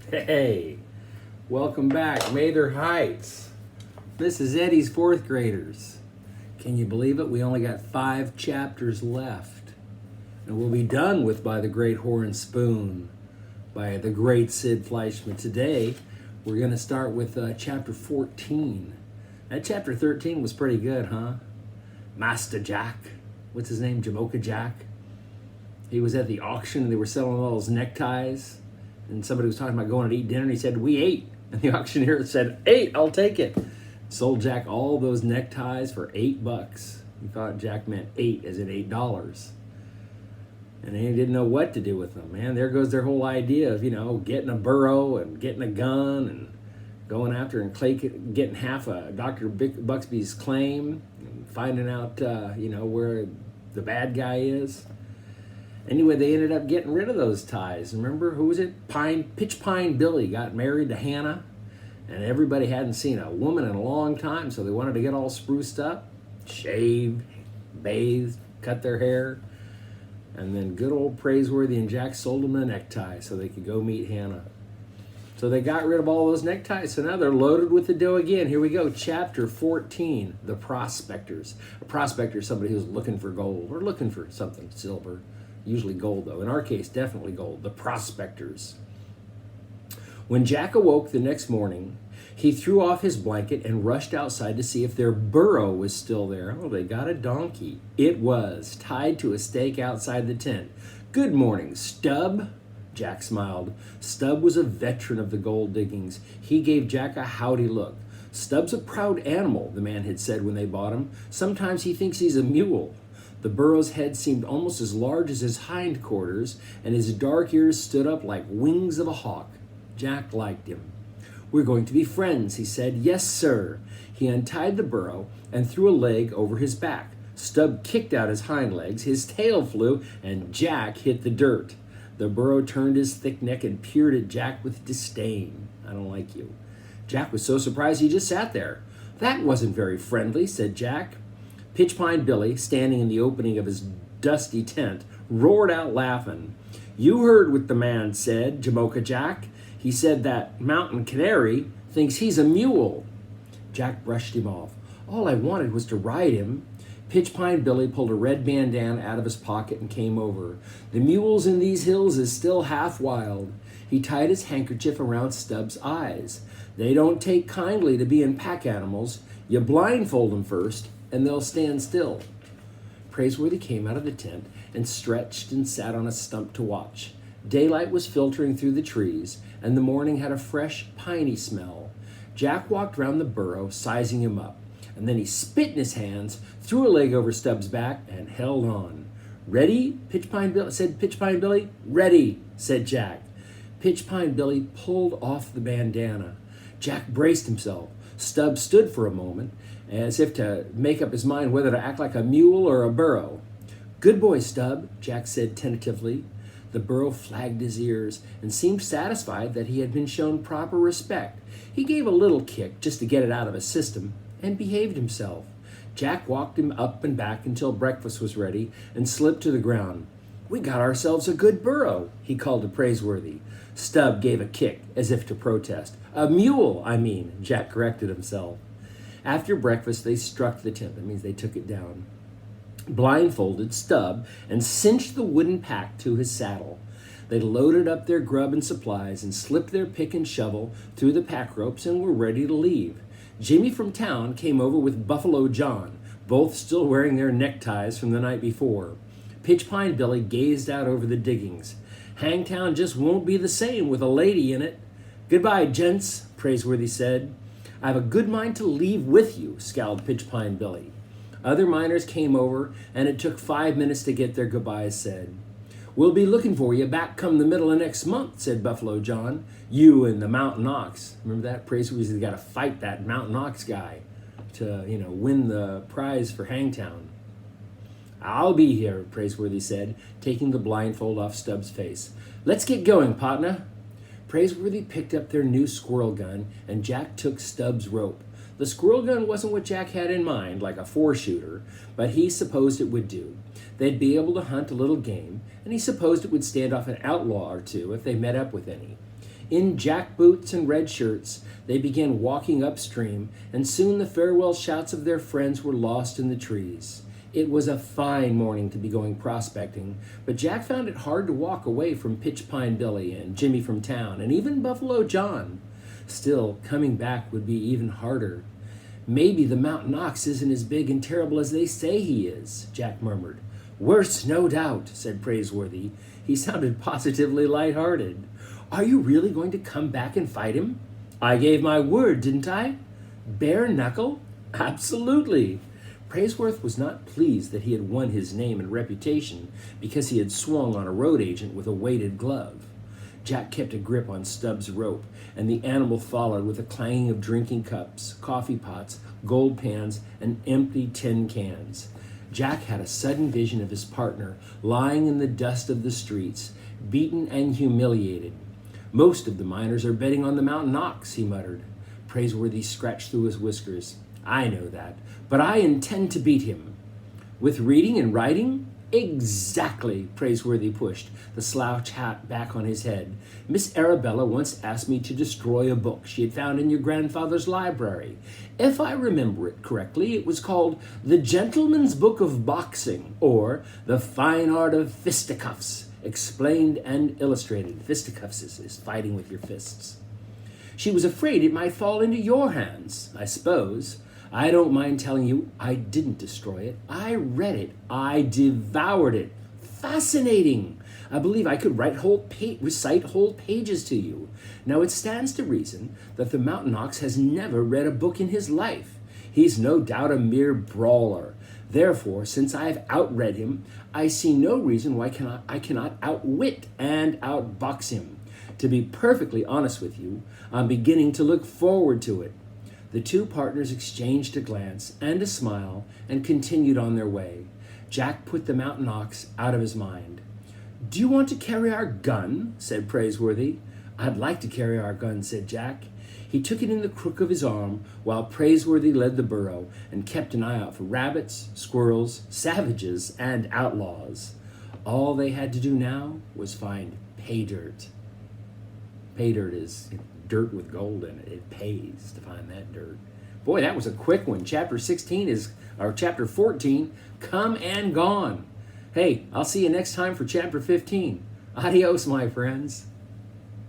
Hey, welcome back, Mather Heights. This is Eddie's fourth graders. Can you believe it? We only got 5 chapters left. And we'll be done with By the Great Horn Spoon by the great Sid Fleischman. Today, we're going to start with chapter 14. That chapter 13 was pretty good, huh? Master Jack. What's his name? Jamocha Jack. He was at the auction and they were selling all those neckties. And somebody was talking about going to eat dinner and he said, "We ate." And the auctioneer said, "8, I'll take it." Sold Jack all those neckties for $8. He thought Jack meant 8 as in $8. And he didn't know what to do with them, man. There goes their whole idea of, getting a burro and getting a gun and going after and getting half of Dr. Buxby's claim and finding out, where the bad guy is. Anyway, they ended up getting rid of those ties. Remember, who was it? Pitch Pine Billy got married to Hannah, and everybody hadn't seen a woman in a long time, so they wanted to get all spruced up, shaved, bathed, cut their hair, and then good old Praiseworthy and Jack sold them a necktie so they could go meet Hannah. So they got rid of all those neckties, so now they're loaded with the dough again. Here we go, chapter 14, The Prospectors. A prospector is somebody who's looking for gold or looking for something, silver. Usually gold, though. In our case, definitely gold. The prospectors. When Jack awoke the next morning, he threw off his blanket and rushed outside to see if their burro was still there. Oh, they got a donkey. It was, tied to a stake outside the tent. "Good morning, Stub." Jack smiled. Stub was a veteran of the gold diggings. He gave Jack a howdy look. "Stub's a proud animal," the man had said when they bought him. "Sometimes he thinks he's a mule." The burro's head seemed almost as large as his hindquarters, and his dark ears stood up like wings of a hawk. Jack liked him. "We're going to be friends," he said. "Yes, sir." He untied the burro and threw a leg over his back. Stub kicked out his hind legs, his tail flew, and Jack hit the dirt. The burro turned his thick neck and peered at Jack with disdain. "I don't like you." Jack was so surprised he just sat there. "That wasn't very friendly," said Jack. Pitch Pine Billy, standing in the opening of his dusty tent, roared out laughing. "You heard what the man said, Jamocha Jack. He said that Mountain Canary thinks he's a mule." Jack brushed him off. "All I wanted was to ride him." Pitch Pine Billy pulled a red bandana out of his pocket and came over. "The mules in these hills is still half wild." He tied his handkerchief around Stub's eyes. "They don't take kindly to being pack animals. You blindfold them first, and they'll stand still." Praiseworthy came out of the tent and stretched and sat on a stump to watch. Daylight was filtering through the trees, and the morning had a fresh, piney smell. Jack walked round the burro, sizing him up, and then he spit in his hands, threw a leg over Stub's back, and held on. "Ready?" said Pitch Pine Billy. "Ready," said Jack. Pitch Pine Billy pulled off the bandana. Jack braced himself. Stub stood for a moment, as if to make up his mind whether to act like a mule or a burro. "Good boy, Stub," Jack said tentatively. The burro flagged his ears and seemed satisfied that he had been shown proper respect. He gave a little kick just to get it out of his system and behaved himself. Jack walked him up and back until breakfast was ready and slipped to the ground. "We got ourselves a good burro," he called to Praiseworthy. Stub gave a kick as if to protest. "A mule, I mean," Jack corrected himself. After breakfast, they struck the tent. That means they took it down. Blindfolded Stub and cinched the wooden pack to his saddle. They loaded up their grub and supplies and slipped their pick and shovel through the pack ropes and were ready to leave. Jimmy from town came over with Buffalo John, both still wearing their neckties from the night before. Pitch Pine Billy gazed out over the diggings. "Hangtown just won't be the same with a lady in it." "Goodbye, gents," Praiseworthy said. "I have a good mind to leave with you," scowled Pitch Pine Billy. Other miners came over, and it took 5 minutes to get their goodbyes said. "We'll be looking for you back come the middle of next month," said Buffalo John. "You and the Mountain Ox." Remember that? Praiseworthy's got to fight that Mountain Ox guy to, win the prize for Hangtown. "I'll be here," Praiseworthy said, taking the blindfold off Stub's face. "Let's get going, partner." Praiseworthy picked up their new squirrel gun, and Jack took Stub's rope. The squirrel gun wasn't what Jack had in mind, like a 4-shooter, but he supposed it would do. They'd be able to hunt a little game, and he supposed it would stand off an outlaw or two if they met up with any. In jackboots and red shirts, they began walking upstream, and soon the farewell shouts of their friends were lost in the trees. It was a fine morning to be going prospecting, but Jack found it hard to walk away from Pitch Pine Billy and Jimmy from town, and even Buffalo John. Still, coming back would be even harder. Maybe the mountain ox isn't as big and terrible as they say he is, Jack murmured. Worse, no doubt, said Praiseworthy. He sounded positively light-hearted. Are you really going to come back and fight him? I gave my word, didn't I? Bare knuckle? Absolutely. Praiseworth was not pleased that he had won his name and reputation because he had swung on a road agent with a weighted glove. Jack kept a grip on Stubbs' rope, and the animal followed with a clanging of drinking cups, coffee pots, gold pans, and empty tin cans. Jack had a sudden vision of his partner lying in the dust of the streets, beaten and humiliated. Most of the miners are betting on the mountain ox, he muttered. Praiseworthy scratched through his whiskers. I know that, but I intend to beat him. With reading and writing? Exactly, Praiseworthy pushed the slouch hat back on his head. Miss Arabella once asked me to destroy a book she had found in your grandfather's library. If I remember it correctly, it was called The Gentleman's Book of Boxing, or The Fine Art of Fisticuffs, explained and illustrated. Fisticuffs is fighting with your fists. She was afraid it might fall into your hands, I suppose. I don't mind telling you I didn't destroy it. I read it. I devoured it. Fascinating. I believe I could recite whole pages to you. Now it stands to reason that the mountain ox has never read a book in his life. He's no doubt a mere brawler. Therefore, since I have outread him, I see no reason why I cannot outwit and outbox him. To be perfectly honest with you, I'm beginning to look forward to it. The two partners exchanged a glance and a smile and continued on their way. Jack put the mountain ox out of his mind. Do you want to carry our gun? Said Praiseworthy. I'd like to carry our gun, said Jack. He took it in the crook of his arm while Praiseworthy led the burro and kept an eye out for rabbits, squirrels, savages, and outlaws. All they had to do now was find pay dirt. Pay dirt is dirt with gold in it. It pays to find that dirt. Boy, that was a quick one. Chapter 14, come and gone. Hey, I'll see you next time for chapter 15. Adios, my friends.